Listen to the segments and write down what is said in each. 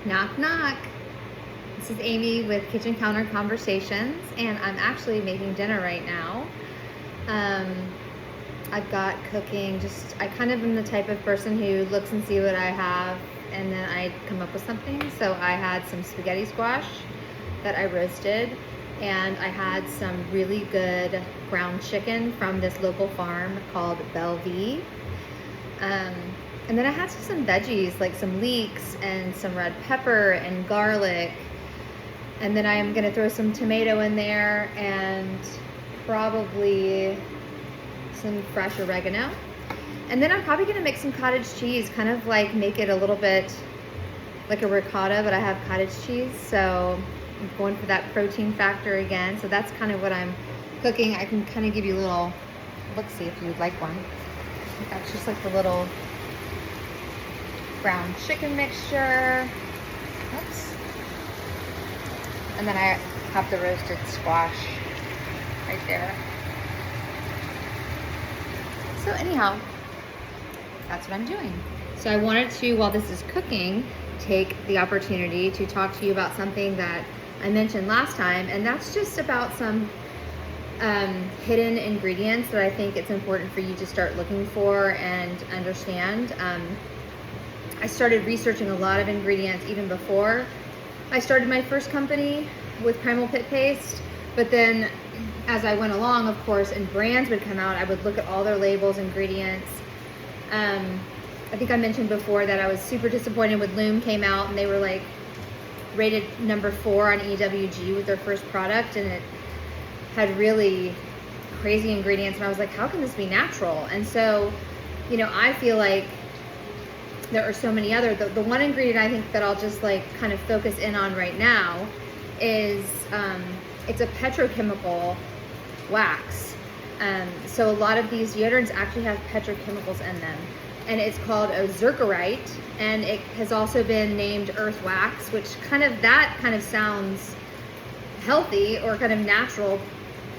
Knock, knock. This is Amy with Kitchen Counter Conversations, and I'm actually making dinner right now. I've got cooking, I kind of am the type of person who looks and see what I have, and then I come up with something. So I had some spaghetti squash that I roasted, and I had some really good ground chicken from this local farm called Bellevue. And then I had some veggies, like some leeks and some red pepper and garlic. And then I'm gonna throw some tomato in there and probably some fresh oregano. And then I'm probably gonna make some cottage cheese, kind of like make it a little bit like a ricotta, but I have cottage cheese. So I'm going for that protein factor again. So that's kind of what I'm cooking. I can kind of give you a little look-see if you would like one. That's just like the little ground chicken mixture. Oops. And then I have the roasted squash right there. So anyhow, that's what I'm doing. So I wanted to, while this is cooking, take the opportunity to talk to you about something that I mentioned last time, and that's just about some hidden ingredients that I think it's important for you to start looking for and understand. I started researching a lot of ingredients even before I started my first company with Petroleum Pit paste, but then as I went along, of course, and brands would come out, I would look at all their labels, ingredients. I think I mentioned before that I was super disappointed when Loom came out and they were like rated number 4 on EWG with their first product, and it had really crazy ingredients, and I was like, how can this be natural? And so, you know, I feel like there are so many other, the one ingredient I think that I'll just like kind of focus in on right now is it's a petrochemical wax. So a lot of these deodorants actually have petrochemicals in them, and it's called ozurkerite, and it has also been named earth wax, which kind of sounds healthy or kind of natural,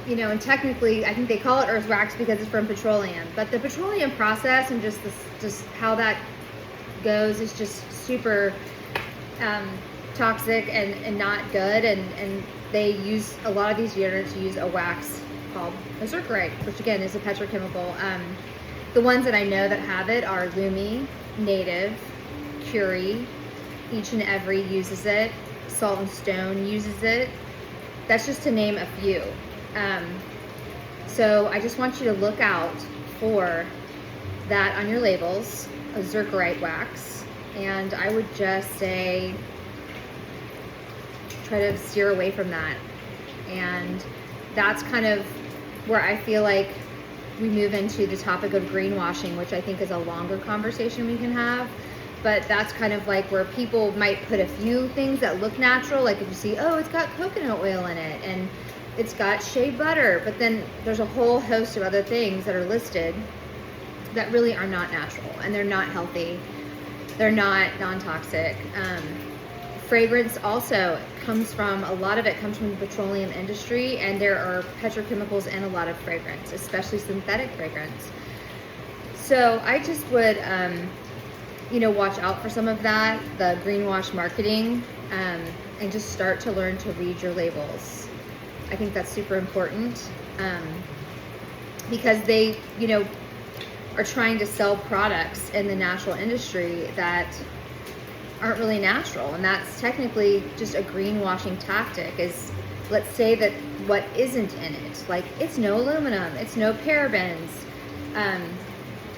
you know, and technically I think they call it earth wax because it's from petroleum, but the petroleum process and just how that goes is just super toxic and not good, and they use a lot of these deodorants use a wax called ozurkerite, which again is a petrochemical. The ones that I know that have it are Lumi, Native, Curie, Each and Every uses it, Salt and Stone uses it. That's just to name a few. So I just want you to look out for that on your labels, ozurkerite wax, and I would just say try to steer away from that. And that's kind of where I feel like we move into the topic of greenwashing, which I think is a longer conversation we can have. But that's kind of like where people might put a few things that look natural, like if you see, oh, it's got coconut oil in it and it's got shea butter, but then there's a whole host of other things that are listed that really are not natural, and they're not healthy. They're not non-toxic. Fragrance also a lot of it comes from the petroleum industry, and there are petrochemicals in a lot of fragrance, especially synthetic fragrance. So I just would, you know, watch out for some of that, the greenwash marketing, and just start to learn to read your labels. I think that's super important, because they, you know, are trying to sell products in the natural industry that aren't really natural, and that's technically just a greenwashing tactic. Is, let's say that what isn't in it, like it's no aluminum, it's no parabens,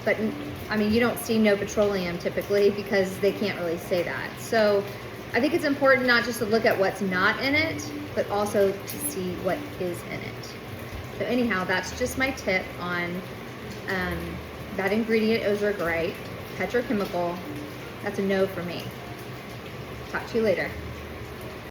but I mean, you don't see no petroleum typically because they can't really say that. So I think it's important not just to look at what's not in it, but also to see what is in it. So anyhow, that's just my tip on that ingredient, ozurkerite, petrochemical. That's a no for me. Talk to you later.